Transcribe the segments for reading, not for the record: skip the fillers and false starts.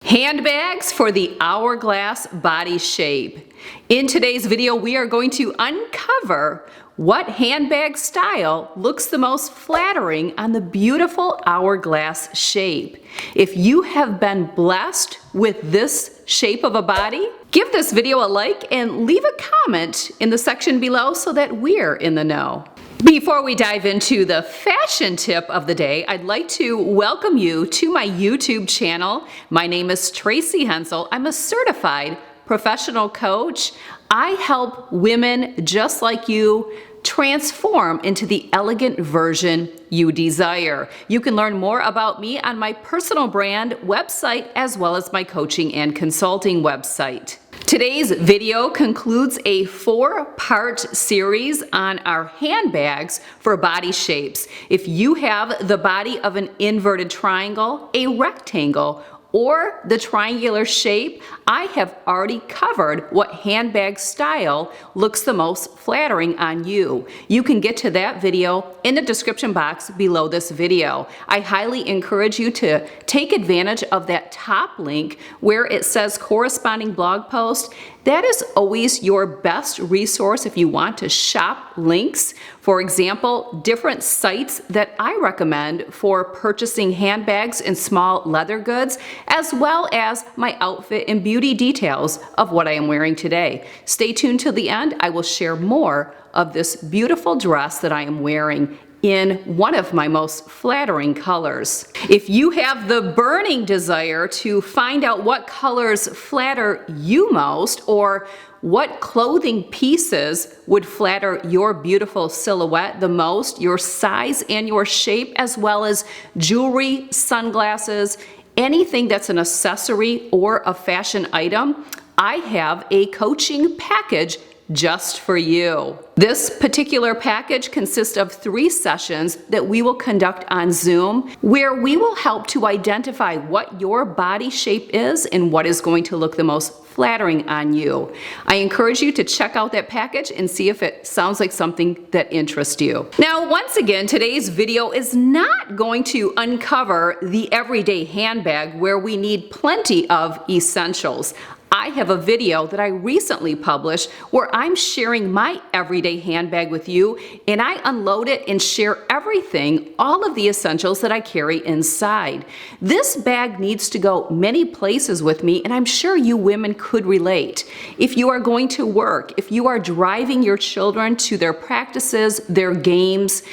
Handbags for the hourglass body shape. In today's video, we are going to uncover what handbag style looks the most flattering on the beautiful hourglass shape. If you have been blessed with this shape of a body, give this video a like and leave a comment in the section below so that we're in the know. Before we dive into the fashion tip of the day, I'd like to welcome you to my YouTube channel. My name is Tracy Hensel. I'm a certified professional coach. I help women just like you transform into the elegant version you desire. You can learn more about me on my personal brand website as well as my coaching and consulting website. Today's video concludes a 4-part series on our handbags for body shapes. If you have the body of an inverted triangle, a rectangle, or the triangular shape, I have already covered what handbag style looks the most flattering on you. You can get to that video in the description box below this video. I highly encourage you to take advantage of that top link where it says corresponding blog post. That is always your best resource if you want to shop links. For example, different sites that I recommend for purchasing handbags and small leather goods, as well as my outfit and beauty details of what I am wearing today. Stay tuned till the end. I will share more of this beautiful dress that I am wearing in one of my most flattering colors. If you have the burning desire to find out what colors flatter you most, or what clothing pieces would flatter your beautiful silhouette the most, your size and your shape, as well as jewelry, sunglasses, anything that's an accessory or a fashion item, I have a coaching package just for you. This particular package consists of 3 sessions that we will conduct on Zoom, where we will help to identify what your body shape is and what is going to look the most flattering on you. I encourage you to check out that package and see if it sounds like something that interests you. Now, once again, today's video is not going to uncover the everyday handbag where we need plenty of essentials. I have a video that I recently published where I'm sharing my everyday handbag with you, and I unload it and share everything, all of the essentials that I carry inside. This bag needs to go many places with me, and I'm sure you women could relate. If you are going to work, if you are driving your children to their practices, their games,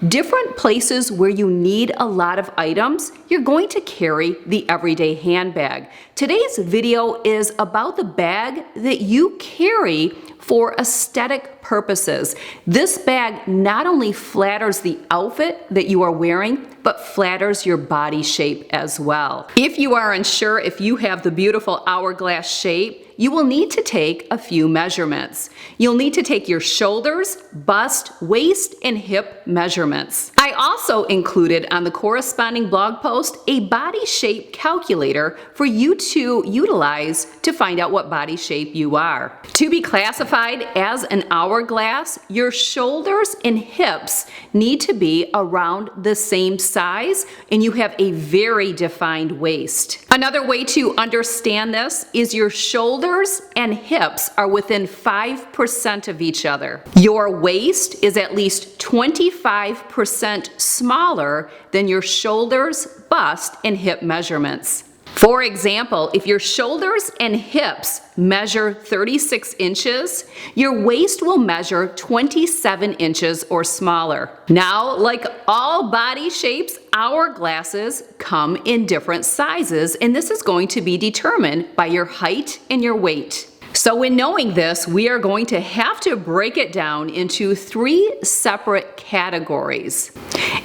different places where you need a lot of items, you're going to carry the everyday handbag. Today's video is about the bag that you carry for aesthetic purposes. This bag not only flatters the outfit that you are wearing, but flatters your body shape as well. If you are unsure if you have the beautiful hourglass shape, you will need to take a few measurements. You'll need to take your shoulders, bust, waist, and hip measurements. I also included on the corresponding blog post a body shape calculator for you to utilize to find out what body shape you are. To be classified as an hourglass, your shoulders and hips need to be around the same size, and you have a very defined waist. Another way to understand this is your shoulders and hips are within 5% of each other. Your waist is at least 25% smaller than your shoulders, bust, and hip measurements. For example, if your shoulders and hips measure 36 inches, your waist will measure 27 inches or smaller. Now, like all body shapes, hourglasses come in different sizes, and this is going to be determined by your height and your weight. So in knowing this, we are going to have to break it down into 3 separate categories.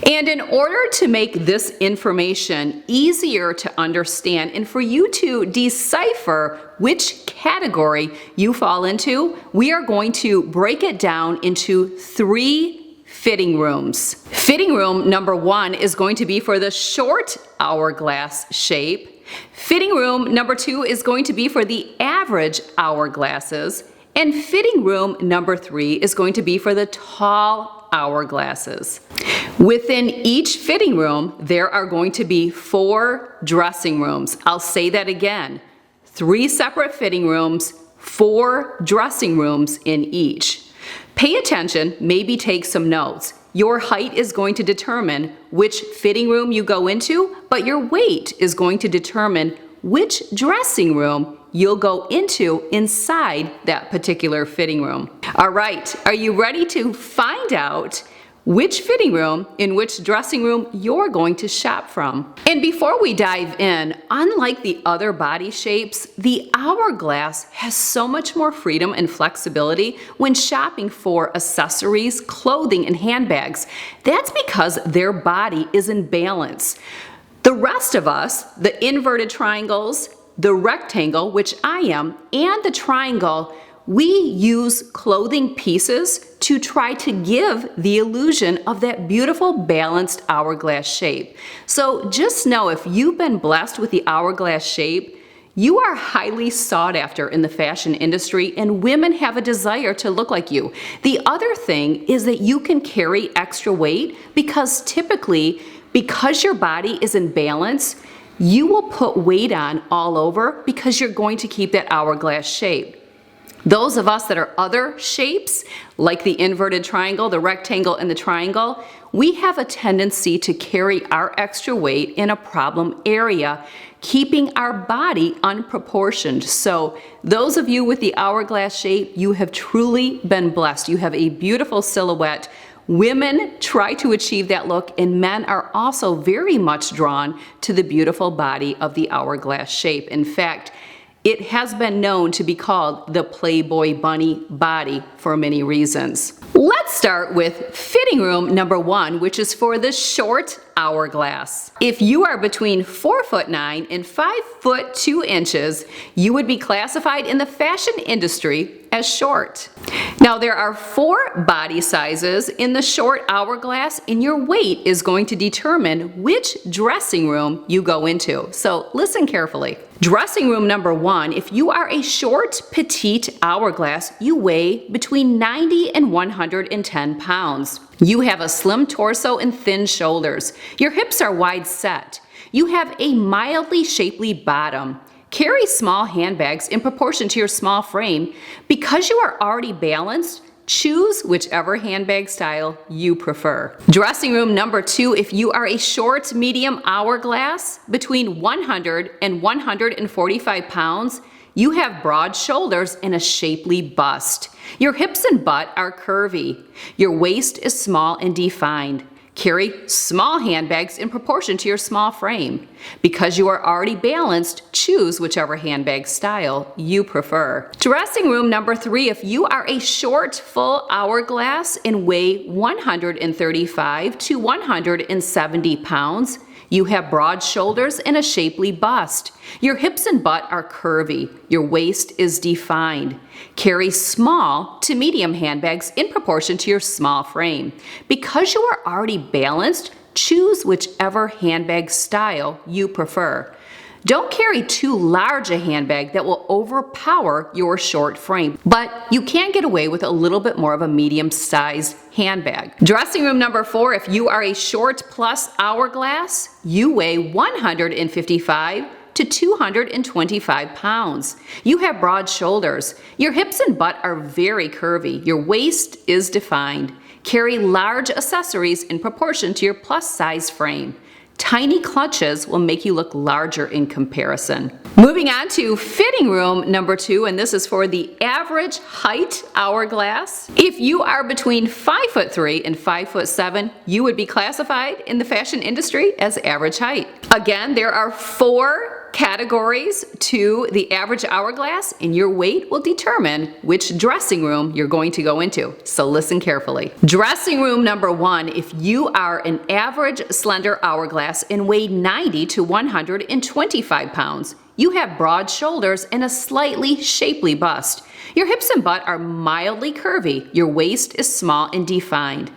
And in order to make this information easier to understand and for you to decipher which category you fall into, we are going to break it down into 3 fitting rooms. Fitting room number 1 is going to be for the short hourglass shape. Fitting room number 2 is going to be for the average hourglasses. And fitting room number 3 is going to be for the tall hourglasses. Within each fitting room, there are going to be 4 dressing rooms. I'll say that again. 3 separate fitting rooms, 4 dressing rooms in each. Pay attention, maybe take some notes. Your height is going to determine which fitting room you go into, but your weight is going to determine which dressing room you'll go into inside that particular fitting room. All right, are you ready to find out which fitting room in which dressing room you're going to shop from? And before we dive in, unlike the other body shapes, the Hourglass has so much more freedom and flexibility when shopping for accessories, clothing, and handbags. That's because their body is in balance. The rest of us, the inverted triangles, the rectangle, which I am, and the triangle, we use clothing pieces to try to give the illusion of that beautiful balanced hourglass shape. So just know, if you've been blessed with the hourglass shape, you are highly sought after in the fashion industry, and women have a desire to look like you. The other thing is that you can carry extra weight because typically, because your body is in balance, you will put weight on all over because you're going to keep that hourglass shape. Those of us that are other shapes, like the inverted triangle, the rectangle, and the triangle, we have a tendency to carry our extra weight in a problem area, keeping our body unproportioned. So those of you with the hourglass shape, you have truly been blessed. You have a beautiful silhouette. Women try to achieve that look, and men are also very much drawn to the beautiful body of the hourglass shape. In fact, it has been known to be called the Playboy bunny body for many reasons. Let's start with fitting room number 1, which is for the short hourglass. If you are between 4'9" and 5'2", you would be classified in the fashion industry as short. Now there are 4 body sizes in the short hourglass, and your weight is going to determine which dressing room you go into. So listen carefully. Dressing room number 1, if you are a short, petite hourglass, you weigh between 90 and 110 pounds. You have a slim torso and thin shoulders. Your hips are wide set. You have a mildly shapely bottom. Carry small handbags in proportion to your small frame. Because you are already balanced, choose whichever handbag style you prefer. Dressing room number 2, if you are a short, medium hourglass, between 100 and 145 pounds, you have broad shoulders and a shapely bust. Your hips and butt are curvy. Your waist is small and defined. Carry small handbags in proportion to your small frame. Because you are already balanced, choose whichever handbag style you prefer. Dressing room number 3, if you are a short, full hourglass and weigh 135 to 170 pounds, you have broad shoulders and a shapely bust. Your hips and butt are curvy. Your waist is defined. Carry small to medium handbags in proportion to your small frame. Because you are already balanced, choose whichever handbag style you prefer. Don't carry too large a handbag that will overpower your short frame, but you can get away with a little bit more of a medium-sized handbag. Dressing room number 4, if you are a short plus hourglass, you weigh 155 to 225 pounds. You have broad shoulders. Your hips and butt are very curvy. Your waist is defined. Carry large accessories in proportion to your plus size frame. Tiny clutches will make you look larger in comparison. Moving on to fitting room number 2, and this is for the average height hourglass. If you are between 5'3" and 5'7", you would be classified in the fashion industry as average height. Again, there are 4 categories to the average hourglass, and your weight will determine which dressing room you're going to go into. So listen carefully. Dressing room number 1, if you are an average slender hourglass and weigh 90 to 125 pounds, you have broad shoulders and a slightly shapely bust. Your hips and butt are mildly curvy. Your waist is small and defined.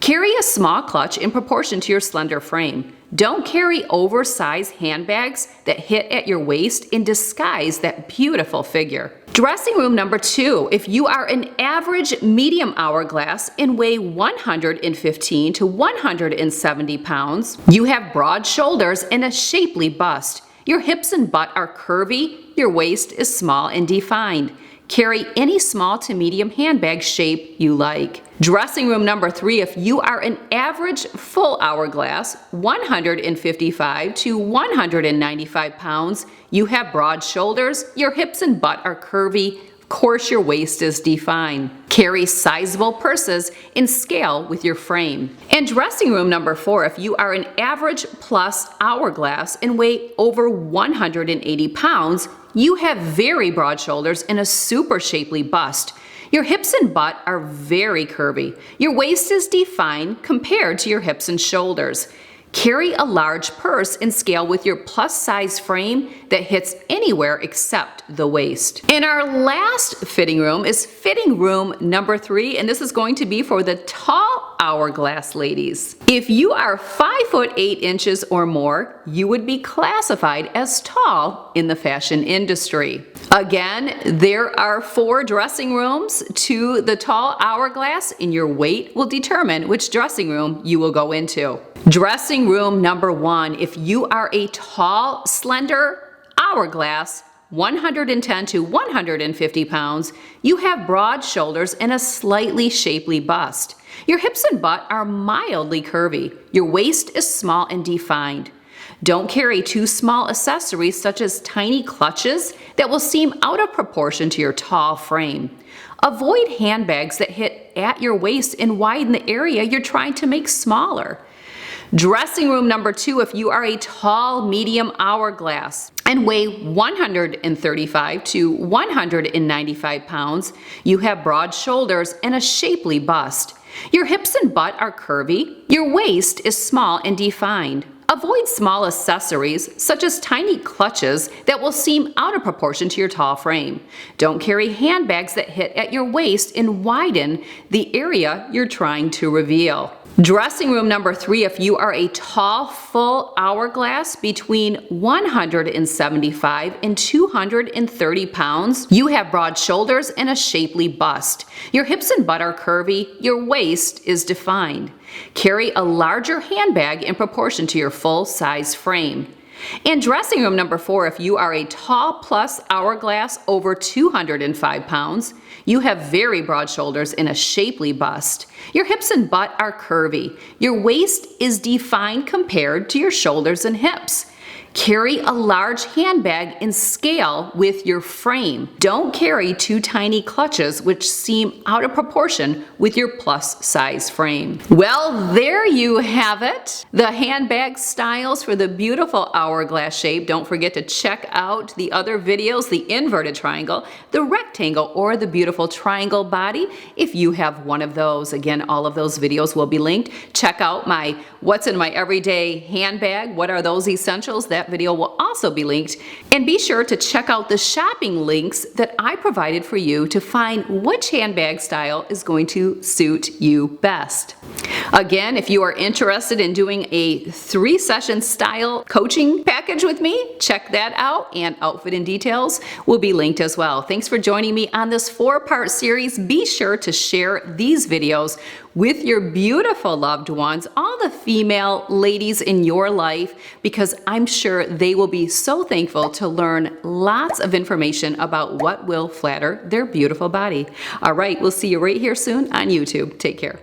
Carry a small clutch in proportion to your slender frame. Don't carry oversized handbags that hit at your waist and disguise that beautiful figure. Dressing room number 2. If you are an average medium hourglass and weigh 115 to 170 pounds, you have broad shoulders and a shapely bust. Your hips and butt are curvy, your waist is small and defined. Carry any small to medium handbag shape you like. Dressing room number 3, if you are an average full hourglass, 155 to 195 pounds, you have broad shoulders, your hips and butt are curvy, of course your waist is defined. Carry sizable purses and scale with your frame. And dressing room number 4, if you are an average plus hourglass and weigh over 180 pounds, you have very broad shoulders and a super shapely bust. Your hips and butt are very curvy. Your waist is defined compared to your hips and shoulders. Carry a large purse and scale with your plus size frame that hits anywhere except the waist. And our last fitting room is fitting room number 3, and this is going to be for the tall hourglass ladies. If you are 5'8" or more, you would be classified as tall in the fashion industry. Again, there are 4 dressing rooms to the tall hourglass, and your weight will determine which dressing room you will go into. Dressing room number 1, if you are a tall, slender hourglass, 110 to 150 pounds, you have broad shoulders and a slightly shapely bust. Your hips and butt are mildly curvy. Your waist is small and defined. Don't carry too small accessories such as tiny clutches that will seem out of proportion to your tall frame. Avoid handbags that hit at your waist and widen the area you're trying to make smaller. Dressing room number 2, if you are a tall, medium hourglass and weigh 135 to 195 pounds, you have broad shoulders and a shapely bust. Your hips and butt are curvy. Your waist is small and defined. Avoid small accessories such as tiny clutches that will seem out of proportion to your tall frame. Don't carry handbags that hit at your waist and widen the area you're trying to reveal. Dressing room number 3, if you are a tall, full hourglass between 175 and 230 pounds, you have broad shoulders and a shapely bust. Your hips and butt are curvy, your waist is defined. Carry a larger handbag in proportion to your full size frame. And dressing room number 4, if you are a tall plus hourglass over 205 pounds, you have very broad shoulders and a shapely bust. Your hips and butt are curvy. Your waist is defined compared to your shoulders and hips. Carry a large handbag and scale with your frame. Don't carry too tiny clutches which seem out of proportion with your plus size frame. Well, there you have it. The handbag styles for the beautiful hourglass shape. Don't forget to check out the other videos, the inverted triangle, the rectangle, or the beautiful triangle body if you have one of those. Again, all of those videos will be linked. Check out my What's in My Everyday Handbag, What Are Those Essentials? That video will also be linked. And be sure to check out the shopping links that I provided for you to find which handbag style is going to suit you best. Again, if you are interested in doing a 3-session style coaching package with me, check that out, and outfit and details will be linked as well. Thanks for joining me on this 4-part series. Be sure to share these videos with your beautiful loved ones, all the female ladies in your life, because I'm sure they will be so thankful to learn lots of information about what will flatter their beautiful body. All right, we'll see you right here soon on YouTube. Take care.